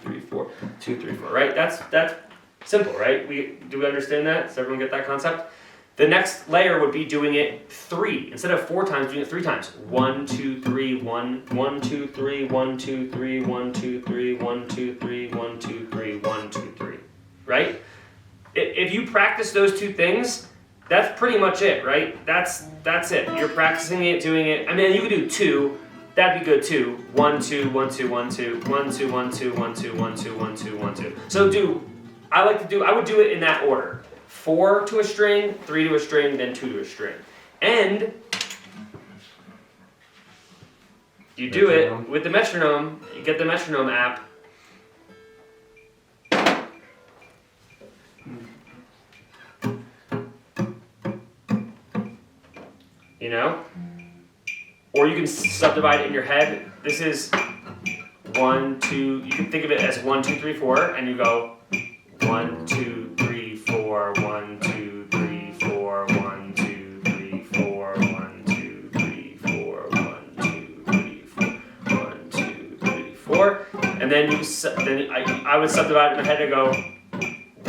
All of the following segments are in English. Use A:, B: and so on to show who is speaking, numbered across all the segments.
A: 3, 4, 2, 3, 4. Right? That's simple, right? Do we understand that? Does everyone get that concept? The next layer would be doing it 3 instead of 4 times. Doing it 3 times. 1, 2, 3, 1, 1, 2, 3, 1, 2, 3, 1, 2, 3, 1, 2, 3, 1, 2, 3, 1, 2, 3. Right? If you practice those 2 things, that's pretty much it, right? That's it. You're practicing it, doing it. I mean, you could do 2. That'd be good too. 1, 2, 1, 2, 1, 2, 1, 2, 1, 2, 1, 2, 1, 2, 1, 2, 1, 2. So I would do it in that order. 4 to a string, 3 to a string, then 2 to a string. And you do it with the metronome. You get the metronome app. You know? Or you can subdivide it in your head. This is 1, 2, you can think of it as 1, 2, 3, 4, and you go 1, 2, 3, 4, 1, 2, 3, 4, 1, 2, 3, 4, 1, 2, 3, 4, 1, 2, 3, 4, 1, 2, 3, 4. And then I would subdivide it in my head and go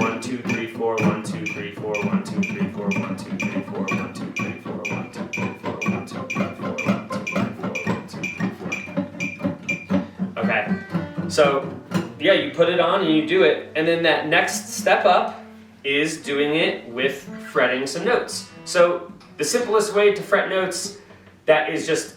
A: 1, 2, 3, 4, 1, 2, 3, 4, 1, 2, 3, 4, 1, 2, 3, 4, 1, 2, 3, 4, 1, 2, 3, 4, 1, 2, 3, 4, 1, 2, 3, 4, 1, 2, 3, 4. Okay. So yeah, you put it on and you do it, and then that next step up is doing it with fretting some notes. So the simplest way to fret notes, that is just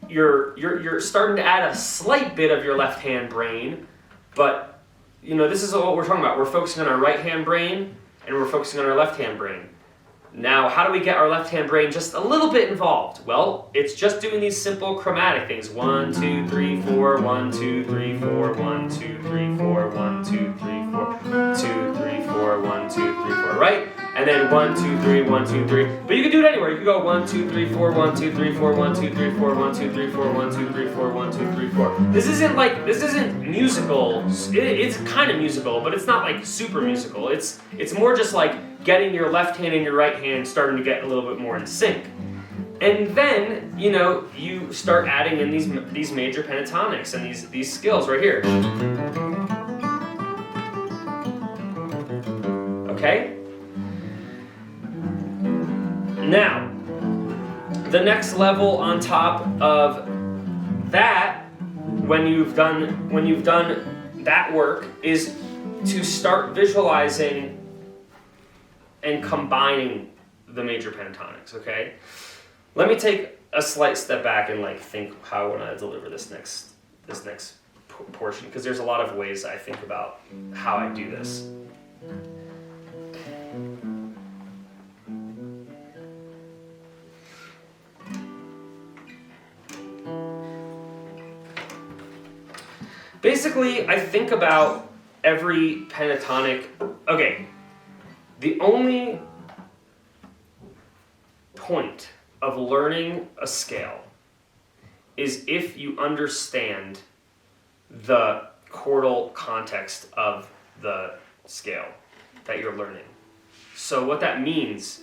A: you're starting to add a slight bit of your left hand brain, but you know, this is what we're talking about. We're focusing on our right hand brain and we're focusing on our left hand brain. Now, how do we get our left hand brain just a little bit involved? Well, it's just doing these simple chromatic things. 1, 2, 3, 4, 1, 2, 3, 4, 1, 2, 3, 4, 1, 2, 3, 4, 2, 3, 4, 1, 2, 3, 4, right? And then 1, 2, 3, 1, 2, 3. But you can do it anywhere. You can go 1, 2, 3, 4, 1, 2, 3, 4, 1, 2, 3, 4, 1, 2, 3, 4, 1, 2, 3, 4, 1, 2, 3, 4. This isn't musical. It's kind of musical, but it's not like super musical. It's more just like getting your left hand and your right hand starting to get a little bit more in sync. And then, you know, you start adding in these major pentatonics and these skills right here. Okay? Now, the next level on top of that, when you've done that work, is to start visualizing and combining the major pentatonics, okay? Let me take a slight step back and think how I want to deliver this next portion, because there's a lot of ways I think about how I do this. Basically, I think about every pentatonic. Okay, the only point of learning a scale is if you understand the chordal context of the scale that you're learning. So what that means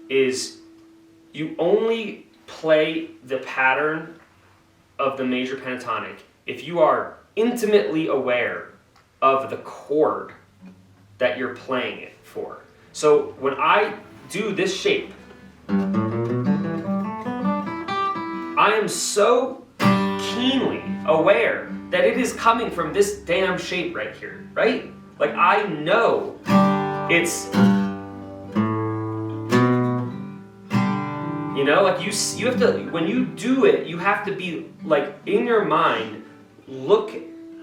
A: is you only play the pattern of the major pentatonic if you are intimately aware of the chord that you're playing it for. So when I do this shape, I am so keenly aware that it is coming from this damn shape right here, right? Like I know it's, you know, like you have to, when you do it, you have to be like in your mind,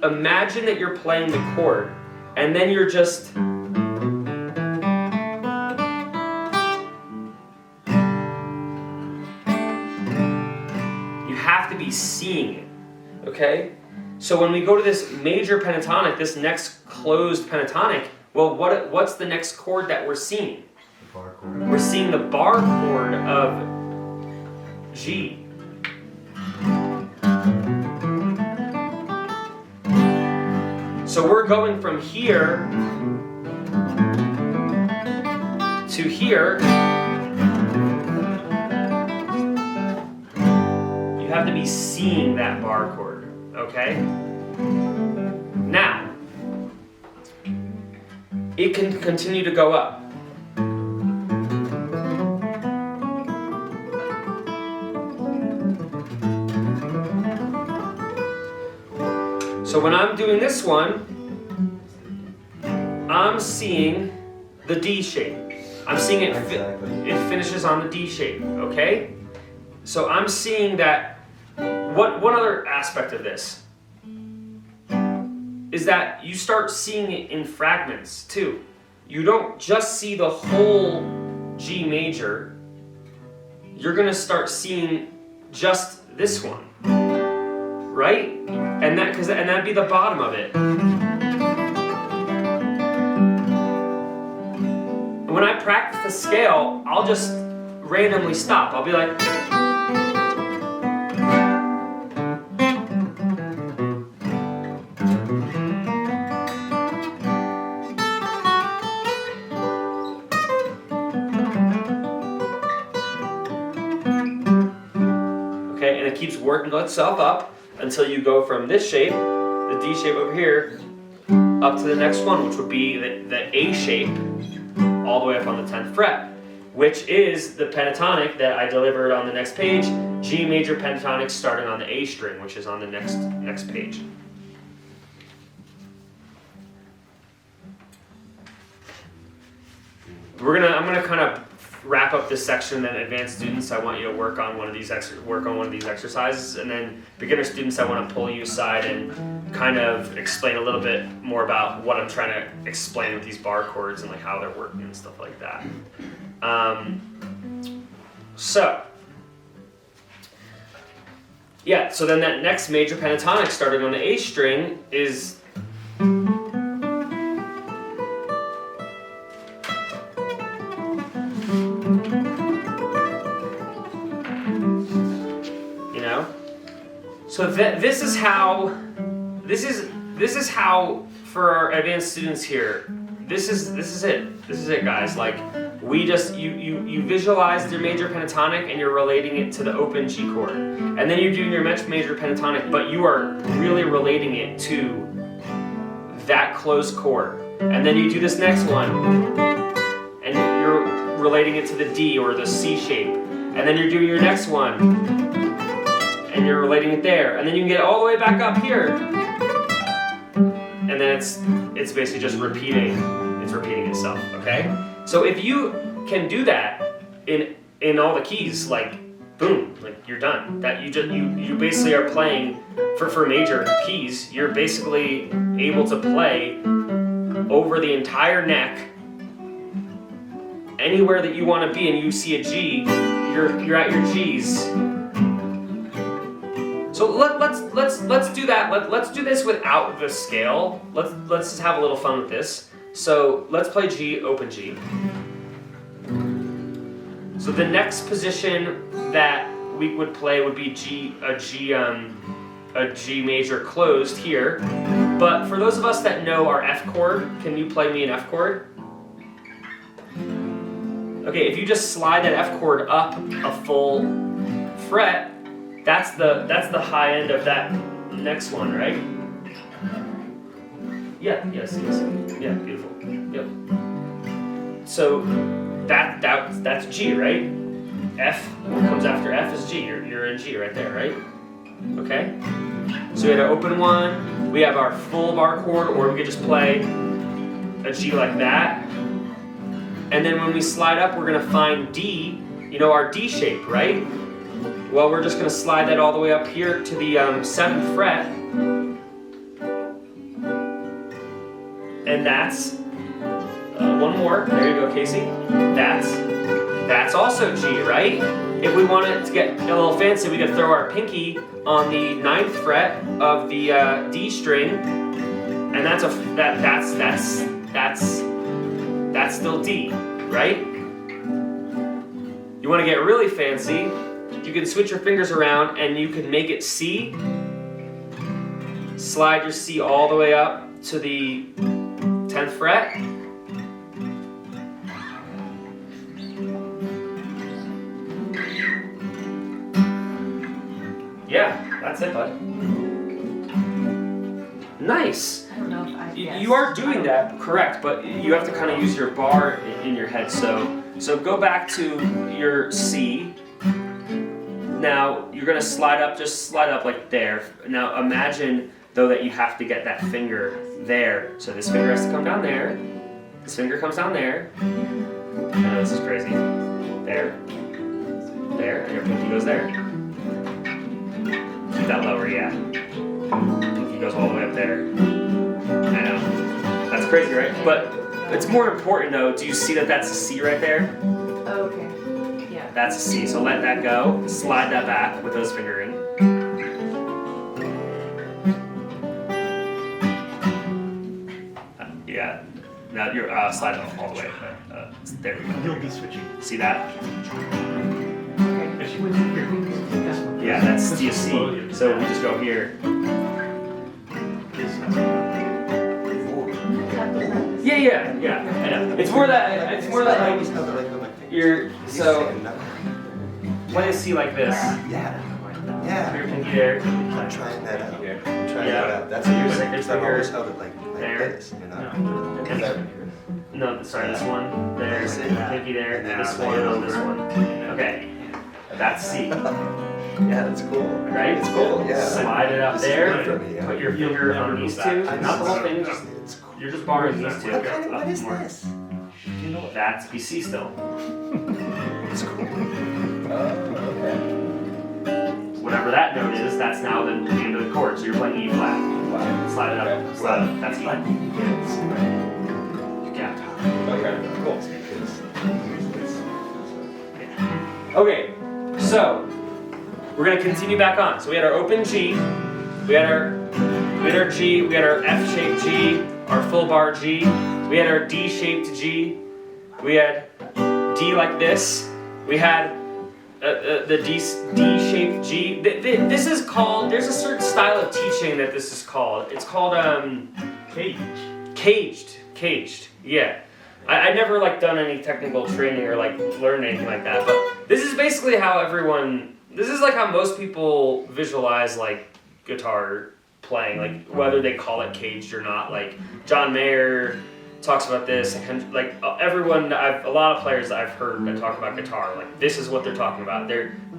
A: imagine that you're playing the chord, and then you're just, you have to be seeing it, okay? So when we go to this major pentatonic, this next closed pentatonic, well, what's the next chord that we're seeing?
B: The bar chord.
A: We're seeing the bar chord of G. So we're going from here to here. You have to be seeing that bar chord, okay? Now, it can continue to go up. So when I'm doing this one, I'm seeing the D shape. I'm seeing it, it finishes on the D shape, okay? So I'm seeing that, one other aspect of this is that you start seeing it in fragments too. You don't just see the whole G major, you're gonna start seeing just this one, right? And that'd be the bottom of it. When I practice the scale, I'll just randomly stop. I'll be like, okay, and it keeps working itself up until you go from this shape, the D shape over here, up to the next one, which would be the A shape, all the way up on the 10th fret, which is the pentatonic that I delivered on the next page, G major pentatonic starting on the A string, which is on the next page. I'm gonna kind of wrap up this section. Then advanced students, I want you to work on one of these exercises, and then beginner students, I want to pull you aside and kind of explain a little bit more about what I'm trying to explain with these bar chords and like how they're working and stuff like that. So then that next major pentatonic starting on the A string is so this is how for our advanced students here. This is it, guys. Like you visualize your major pentatonic and you're relating it to the open G chord, and then you're doing your major pentatonic, but you are really relating it to that closed chord, and then you do this next one, and you're relating it to the D or the C shape, and then you're doing your next one. And you're relating it there, and then you can get all the way back up here, and then it's basically just repeating. It's repeating itself. Okay. So if you can do that in all the keys, like boom, like you're done. That you basically are playing for major keys. You're basically able to play over the entire neck. Anywhere that you want to be, and you see a G, you're at your G's. So let's do that. Let's do this without the scale. Let's just have a little fun with this. So let's play G, open G. So the next position that we would play would be a G major closed here. But for those of us that know our F chord, can you play me an F chord? Okay, if you just slide that F chord up a full fret, that's the high end of that next one, right? Yeah, yes. Yeah, beautiful. Yep. So that's G, right? F, what comes after F is G. You're in G right there, right? Okay? So we had our open one, we have our full bar chord, or we could just play a G like that. And then when we slide up, we're gonna find D, our D shape, right? Well, we're just going to slide that all the way up here to the 7th fret. And that's, one more, there you go, Casey. That's also G, right? If we wanted to get a little fancy, we could throw our pinky on the 9th fret of the D string, and that's still D, right? You want to get really fancy, you can switch your fingers around and you can make it C. Slide your C all the way up to the 10th fret. Yeah, that's it, bud. Nice.
B: I don't know myself, I guess.
A: You are doing that, correct, but you have to kind of use your bar in your head. So go back to your C. Now you're gonna just slide up like there. Now imagine though that you have to get that finger there. So this finger has to come down there. This finger comes down there. I know this is crazy. There, and your pinky goes there. Keep that lower, yeah. Pinky goes all the way up there. I know. That's crazy, right? But it's more important though, do you see that that's a C right there?
B: Okay. Yeah.
A: That's a C, so let that go. Slide that back with those fingering. Yeah. Now you're slide it all the way. There we go.
C: You'll be switching.
A: See that?
B: Okay.
C: If she went here.
A: Yeah, that's D C. So we just go here. Yeah. I know. It's more that like you're so when it's C like this.
D: Yeah.
A: Put your pinky there.
D: I'm trying that out. I'm trying
A: Yeah.
D: that out. That's what you're saying.
A: There's
D: I've always
A: finger
D: held it like
A: there.
D: this, you know?
A: And no, sorry, this one there.
D: There's it.
A: Pinky there.
D: And then
A: This
D: I
A: one
D: lay it
A: on this
D: over.
A: one. Okay. That's C.
D: Yeah, that's cool.
A: Right?
D: It's cool, yeah.
A: Slide it up
D: This is
A: there.
D: good for me, yeah.
A: Put your finger on these two.
D: I
A: Not the whole
D: know.
A: thing. Just
D: It's cool.
A: you're just barring these two.
D: What is
A: More.
D: this?
A: That's be C still.
D: It's cool.
A: Whatever that note is, that's now the end of the chord. So you're playing E flat. Slide it up. Slide it up. That's E. Yeah.
E: Okay, cool.
A: Okay, so we're gonna continue back on. So we had our open G, we had our G, we had our F-shaped G, our full bar G, we had our D-shaped G, we had D like this, we had the D-shaped G. This is called. There's a certain style of teaching that this is called. It's called caged. Yeah. I never like done any technical training or like learned anything like that, but this is basically how this is like how most people visualize like guitar playing, like whether they call it caged or not. Like John Mayer talks about this, and like everyone, a lot of players that I've heard that talk about guitar, like this is what they're talking about.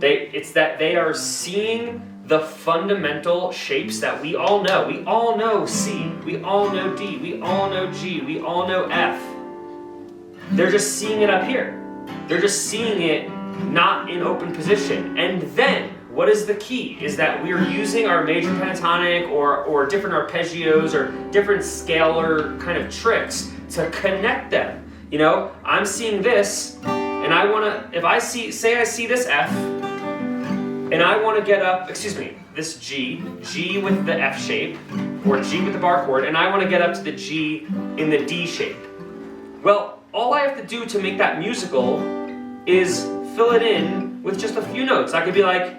A: It's that they are seeing the fundamental shapes that we all know. We all know C, we all know D, we all know G, we all know F. They're just seeing it up here. They're just seeing it not in open position. And then, what is the key? Is that we're using our major pentatonic or different arpeggios or different scalar kind of tricks to connect them. You know, I'm seeing this, and I wanna, if I see, say I see this F, and I wanna get up, this G with the F shape, or G with the bar chord, and I wanna get up to the G in the D shape. Well, all I have to do to make that musical is fill it in with just a few notes. I could be like,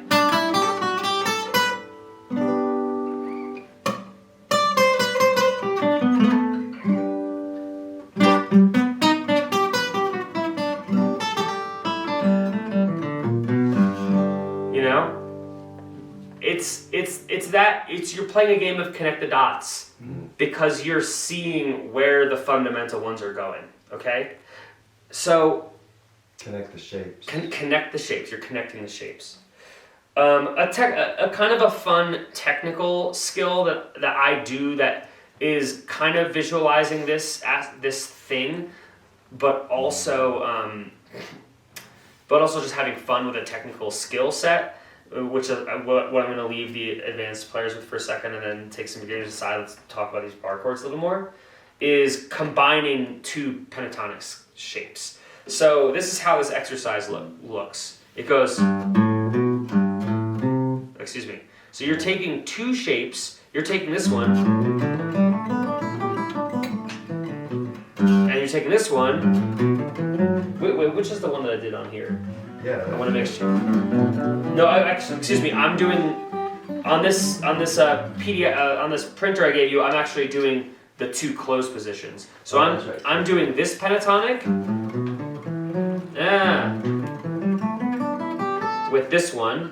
A: you know, you're playing a game of connect the dots because you're seeing where the fundamental ones are going. Okay, so
D: Connect the shapes.
A: connect the shapes. You're connecting the shapes. A kind of a fun technical skill that I do that is kind of visualizing this thing, but also just having fun with a technical skill set, which is what I'm going to leave the advanced players with for a second, and then take some beginners aside. Let's talk about these bar chords a little more. Is combining two pentatonic shapes. So this is how this exercise looks. It goes, So you're taking two shapes, you're taking this one, and you're taking this one. Wait, which is the one that I did on here?
D: Yeah.
A: I want to make sure. No, I'm doing, on this PDF, on this printer I gave you, I'm actually doing the two closed positions. So I'm doing this pentatonic with this one.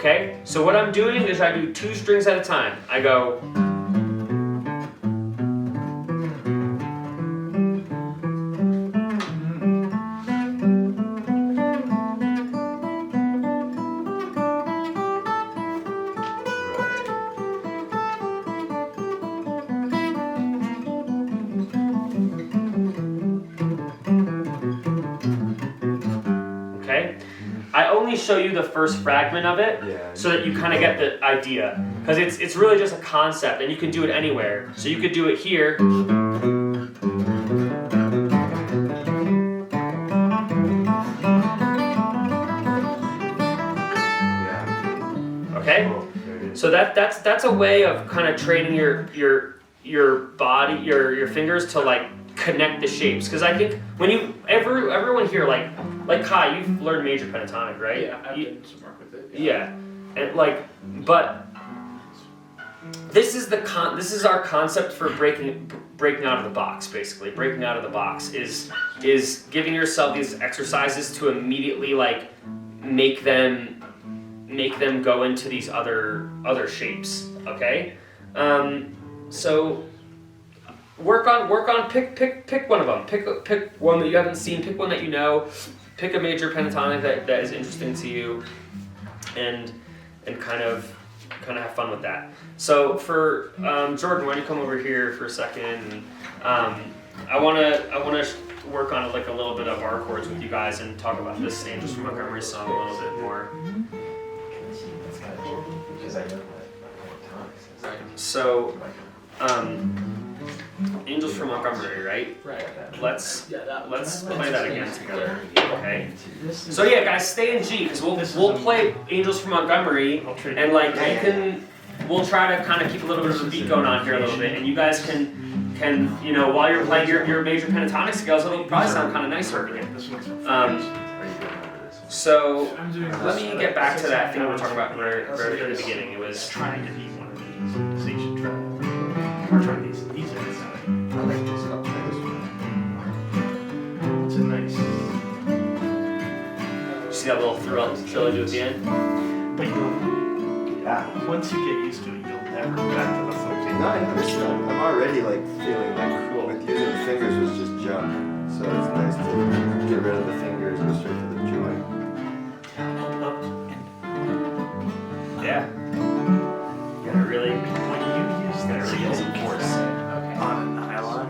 A: Okay? So what I'm doing is I do 2 strings at a time. I go. Okay? I only show you the first fragment of it
D: Yeah.
A: so that you kind of get the idea. Because it's really just a concept and you can do it anywhere. So you could do it here.
D: Yeah.
A: Okay?
D: Oh, there it is.
A: So that's a way of kind of training your body, your fingers to like connect the shapes. Because I think when everyone here like Kai, you've learned major pentatonic, right?
C: Yeah, I've
A: You-
C: done some work with it.
A: Yeah, and but this is our concept for breaking out of the box. Basically, breaking out of the box is giving yourself these exercises to immediately like make them go into these other shapes. Okay, so work on pick one of them. Pick one that you haven't seen. Pick one that you know. Pick a major pentatonic that is interesting to you, and kind of have fun with that. So for Jordan, why don't you come over here for a second? And, I wanna work on like a little bit of bar chords with you guys and talk about this Angels from Montgomery song a little bit more.
D: That's kind of cool. Because I know that pentatonics.
A: So, Angels from Montgomery, right?
C: Right.
A: Let's
C: Yeah, that
A: play that again together. Okay. So yeah, guys, stay in G because we'll play Angels from Montgomery and like we'll try to kind of keep a little bit of a beat going on here a little bit, and you guys can while you're playing your major pentatonic scales, it'll probably sound kind of nicer.
C: This one's from
D: Are you good over this?
A: So
C: I'm doing
A: let me get back to that thing we were talking about right
C: That's
A: at the beginning. It was
C: trying to be one of these, so you should try. Or try these. These are nice.
D: I like this. I'll play this one.
C: It's a nice.
A: see that little trill I do at the end.
C: But
D: Yeah.
C: once you get used to it, you'll never go back to the fucking.
D: No, I understand. I'm already like feeling like
A: Cool.
D: with using the fingers was just junk. So it's nice to get rid of the fingers, go straight to the joint.
C: Up and
A: Yeah. You gotta really.
C: when you use
A: Gotta
C: the
A: really
C: seals
A: use
C: and
A: it.
C: force on a nylon,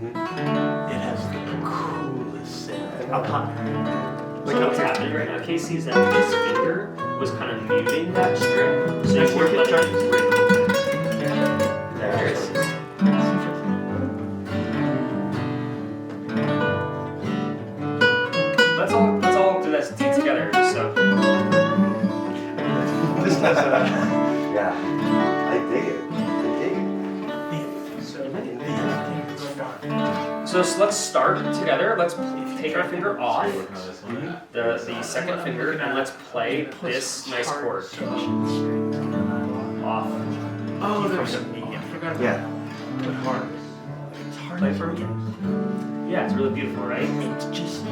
D: Mm-hmm.
C: it has the coolest sound. Up high.
A: So what's happening right now, Casey, is that this finger was kind of muting that string. So you work on trying to break it. There it is. Let's all do this together. So
C: This does
D: Yeah. I dig it.
A: so let's start together. Let's take our finger off the second finger and let's play this nice chord off.
C: Oh, there's a me. I forgot about
D: Yeah.
C: that. But hard. It's hard.
A: Play for me. Yeah, it's really beautiful, right?
C: It's just.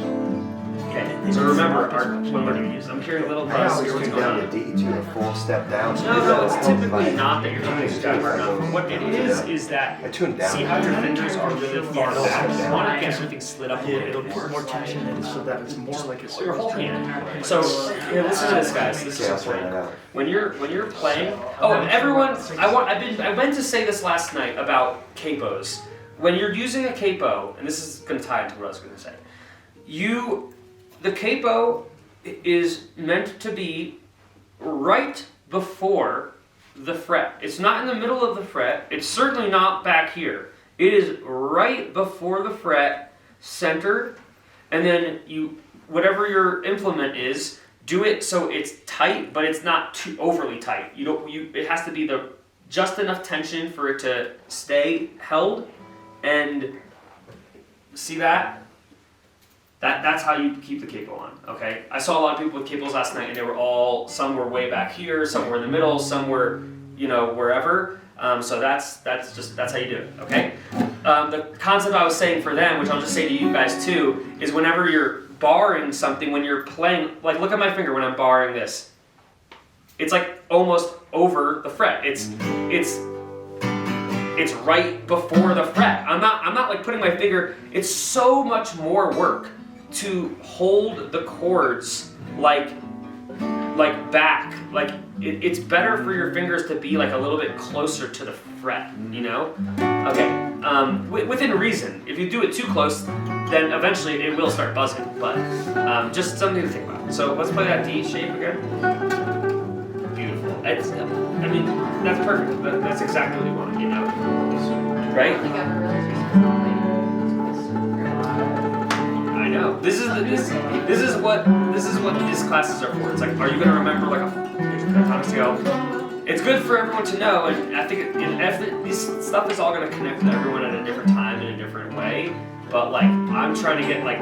A: Okay. So remember, when I'm hearing a little
D: I
A: buzz.
D: always
A: Here's what's
D: tune
A: going
D: down
A: on.
D: the D to a full step down.
A: No, it's typically not that you're tuning down far enough. What it is that
D: I tuned down.
A: see how your fingers are really far
D: Yeah,
A: back. You
D: yeah.
A: want to get everything slid up a
C: Yeah,
A: little
C: it'll
A: bit
C: put
A: more.
C: more tension in it so that it's more like a
A: Your whole hand. So yeah, listen to this, guys. This
D: Okay, I'll
A: is
D: try that
A: important.
D: out.
A: When you're playing. Oh, and everyone, I went to say this last night about capos. When you're using a capo, and this is going to tie into what I was going to say, the capo is meant to be right before the fret. It's not in the middle of the fret. It's certainly not back here. It is right before the fret, centered, and then whatever your implement is, do it so it's tight, but it's not too overly tight. It has to be just enough tension for it to stay held, and see that? That's how you keep the capo on, okay? I saw a lot of people with capos last night, and some were way back here, some were in the middle, some were, wherever. So that's how you do it, okay? The concept I was saying for them, which I'll just say to you guys too, is whenever you're barring something, when you're playing, like look at my finger when I'm barring this. it's like almost over the fret. It's right before the fret. I'm not like putting my finger. It's so much more work to hold the chords like back. Like it's better for your fingers to be like a little bit closer to the fret, you know? Okay, within reason. If you do it too close, then eventually it will start buzzing, but just something to think about. So let's play that D shape again. Beautiful. It's, I mean, that's perfect. That's exactly what you want, you know?
B: I
A: Right?
B: think I've realized
A: I know. This is what these classes are for. It's like, are you gonna remember like a pentatonic scale? It's good for everyone to know, and I think this stuff is all gonna connect with everyone at a different time in a different way. But like, I'm trying to get like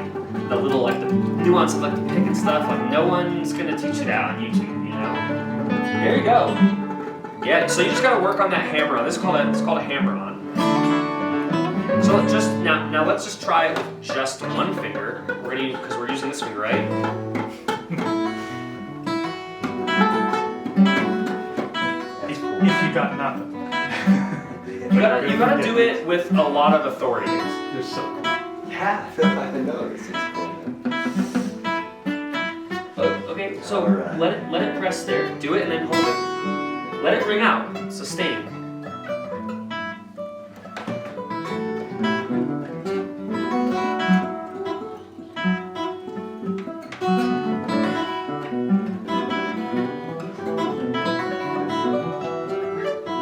A: the little like the nuance of like the pick and stuff. Like, no one's gonna teach you that on YouTube, you know? There you go. Yeah. So you just gotta work on that hammer on. It's called a hammer on. So just now let's just try it with just one finger. Because we're using this finger, right?
C: If you got nothing.
A: You gotta do it with a lot of authority.
C: They're so cool.
D: Yeah, I know, this is cool.
A: Okay, so let it rest there. Do it and then hold it. Let it ring out. Sustain.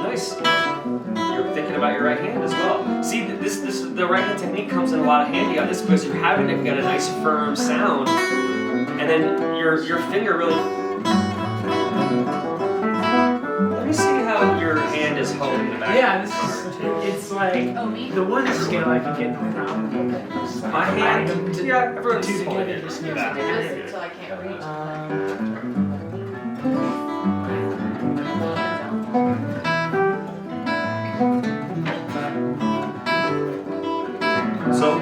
A: Nice. You're thinking about your right hand as well. See, the right hand technique comes in a lot of handy on this because you're having to get a nice firm sound, and then your finger really. Let me see how your hand is holding the back.
E: Yeah, it's like
B: Oh, me?
E: the one scale I can get no problem.
A: My hand. Yeah, everyone's
E: Two
A: holding
E: together
A: it.
E: just
B: There's
E: needs
B: a
E: to
B: difference until I can't reach.
A: So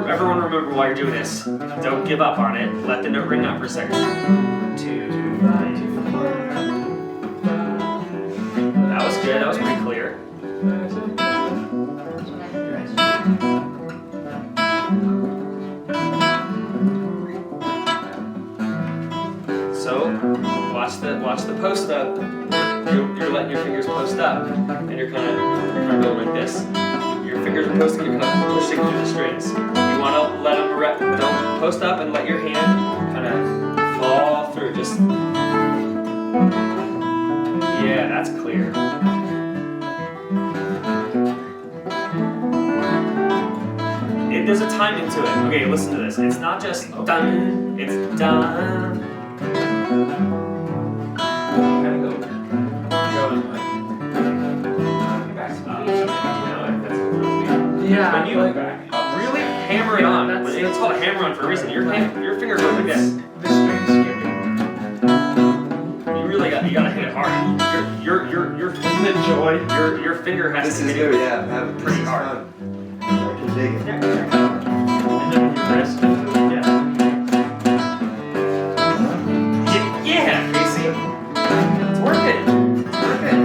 A: everyone remember while you're doing this, don't give up on it. Let the note ring out for a second. 2, 3, 4. That was good. That was pretty clear. So watch the post up. You're letting your fingers post up, and you're kind of going like this. Your fingers are posting. You're kind of pushing through the strings. You want to let them don't post up and let your hand kind of fall through. Just yeah, that's clear. There's a timing to it. Okay, listen to this. It's not just dun. It's dun. Gotta go. Going like.
E: Yeah.
A: When you really hammer it on, it's called a hammer on for a reason. Your finger goes like this.
E: The string skipping.
A: You really gotta hit it hard.
C: The joy.
A: Your finger has
D: This
A: to
D: is
A: hit
D: good,
A: it.
D: yeah, have it. This
A: Pretty
D: is
A: hard.
D: fun. I can dig it.
C: And then your wrist. Yeah.
A: Yeah, Casey. It's working. It's working.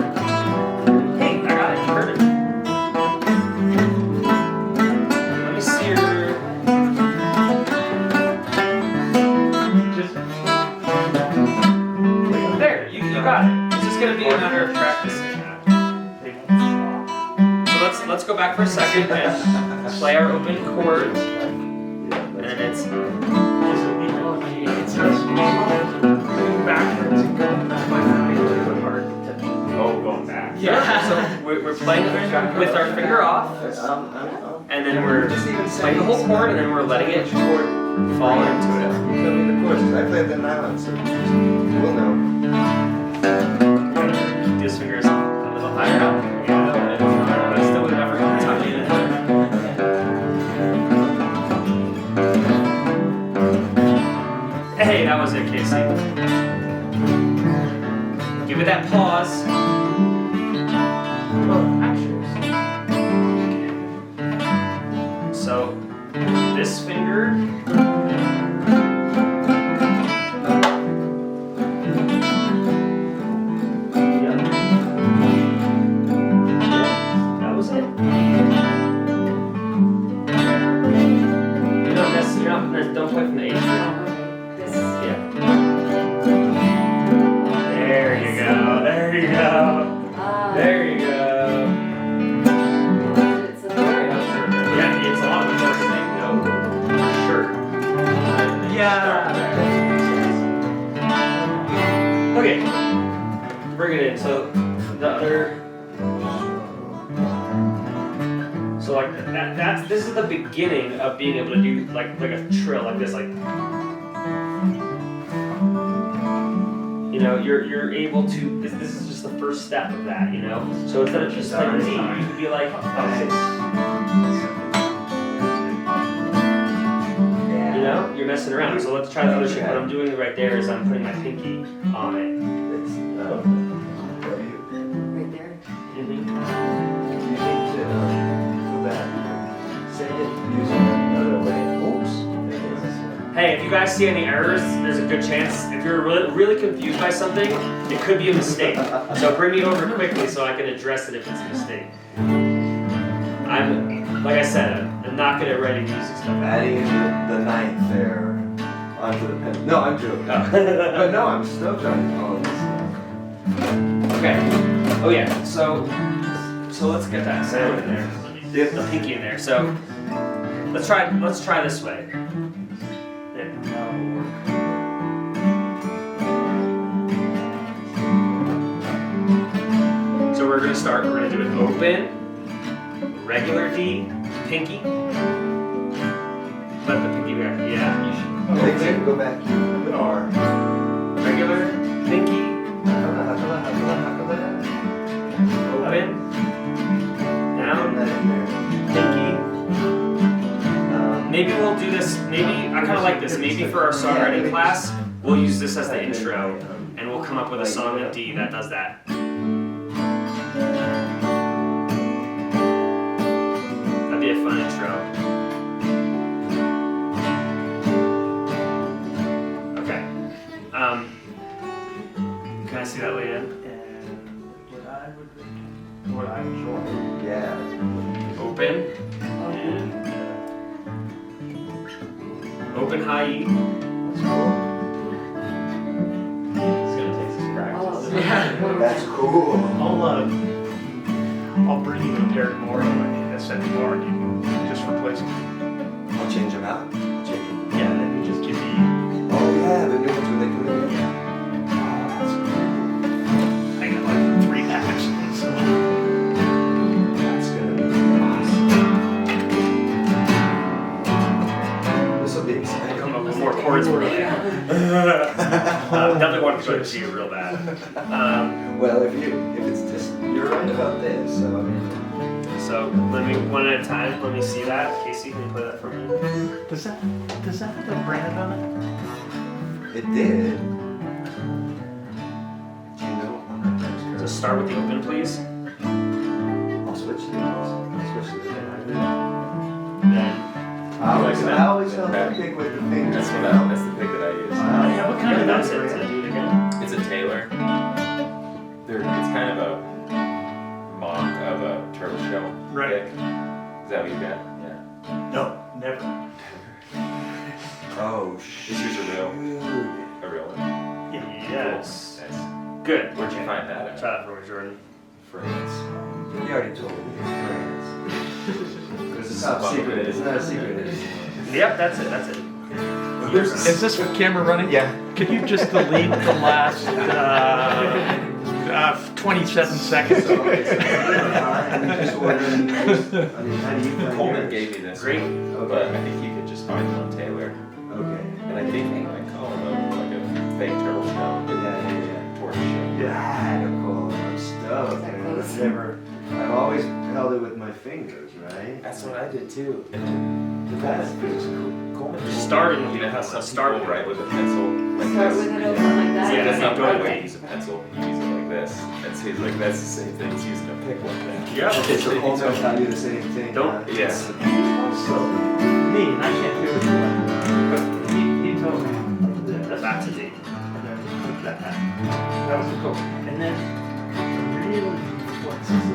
A: Hey, I got it. You heard it. Let me see your.
C: Just
A: There, you got it. It's just gonna be a matter of practicing that.
C: they won't stop.
A: So let's go back for a second and play our open chords,
D: Yeah,
A: and
D: that's
A: it's
E: It's so small. Moving backwards and going that might not be really hard to.
C: Oh, going back.
A: yeah. So we're playing with our finger off, and then we're playing the whole chord, and then we're letting it fall into it.
D: Tell me the chords, 'cause I played the nylon, so we'll know.
A: Keep those fingers a little higher up. Yeah, but still would never tuck it in. Hey, that was it, Casey. Give it that pause.
E: Well, actually,
A: So, this finger. So like this is the beginning of being able to do like a trill like this, like you know, you're able to. This is just the first step of that, you know. So instead of just playing D, you could be like, you know, you're messing around. So let's try the other shape. What I'm doing right there is I'm putting my pinky on it.
D: It's,
B: Right there.
D: you need to go back. Say it using another way. Oops.
A: Hey, if you guys see any errors, there's a good chance. If you're really confused by something, it could be a mistake. So bring me over quickly so I can address it if it's a mistake. I'm, like I said, I'm not good at writing music stuff.
D: Adding the ninth there onto the pen. No, I'm joking. But no, I'm stoked on all of this stuff.
A: Okay. Oh yeah. So let's get that sound in there. Get the pinky in there. So let's try this way. There. So we're gonna start. We're gonna do it open, regular D, pinky. Let the pinky back. Yeah. You should.
D: Take it, go back. R.
A: Regular, pinky, open, down, pinky. Maybe we'll do this, maybe, I kind of like this, maybe for our songwriting class, we'll use this as the intro, and we'll come up with a song in D that does that. That'd be a fun intro. Okay. Can I see that, Leanne?
E: And what I enjoy.
D: Yeah.
A: Open, and open high E.
E: That's cool. It's gonna take some practice.
B: Oh.
D: That's cool.
E: I'll bring you a Derek Morrow and SN4 and you can just replace them.
D: I'll change them out. Change them.
E: Yeah, then you just give me.
D: Oh yeah, the new ones when they come in.
E: I got like 3 packs. So
D: That's gonna be awesome. This will be exciting.
A: Come up with more chords for you. Definitely want to go to G real bad.
D: Well, if it's just you're right about this, so I mean,
A: So let me one at a time. Let me see that. Casey, can you play that for me?
E: does that have a brand on it?
D: it did. Do you know?
A: So start with the open, please.
D: I'll switch to these. I'll switch to the
A: Then
D: I always felt that pick with the fingers.
F: That's the pick that I use.
E: Yeah, what kind
A: yeah,
E: of
A: that's it.
E: brand?
A: So do it again.
F: It's a Taylor. It's kind of a mock of a turtle shell
E: Right.
F: pick. Is that what you got? Yeah.
E: No, never.
D: Oh
F: This
D: shit.
F: is a real one.
A: Yes.
F: Nice.
A: Good.
F: Where'd you find that
A: Try
F: at?
A: that for me, Jordan.
F: France.
D: You already told me. It's a top secret. It's not a secret.
A: Yep, that's it. That's it.
E: Is this camera running?
D: Yeah.
E: Could you just delete the last 27 seconds?
D: So, okay, so I'm just wondering, how do you find
F: Coleman
D: yours?
F: gave me this,
A: Great.
F: but I think you could just find one Taylor.
D: Okay.
F: And I think they might call him like a fake turtle shell.
D: Yeah.
F: Tortoise shell.
D: Yeah, cool. I'm stoked.
B: Is that
D: Man.
B: close?
D: I've always held it with my fingers, right?
F: That's what I did too. And
D: That feels cool.
F: Coleman
A: Just starting with
F: you know how some
A: start
F: people
A: with
F: write with a pencil like
B: Start
F: this?
B: with it open like that.
A: Yeah,
F: That's not the right way to
B: Okay.
F: use a pencil. You use it like this. And so he's like, that's the same thing as using a pick like that.
A: Yeah.
D: Okay, so Coleman taught you the same thing.
A: Don't-
F: Yes.
E: Me, and I can't do it. But he told me.
A: That's back to D.
E: And then that was cool. And then, really, what's this?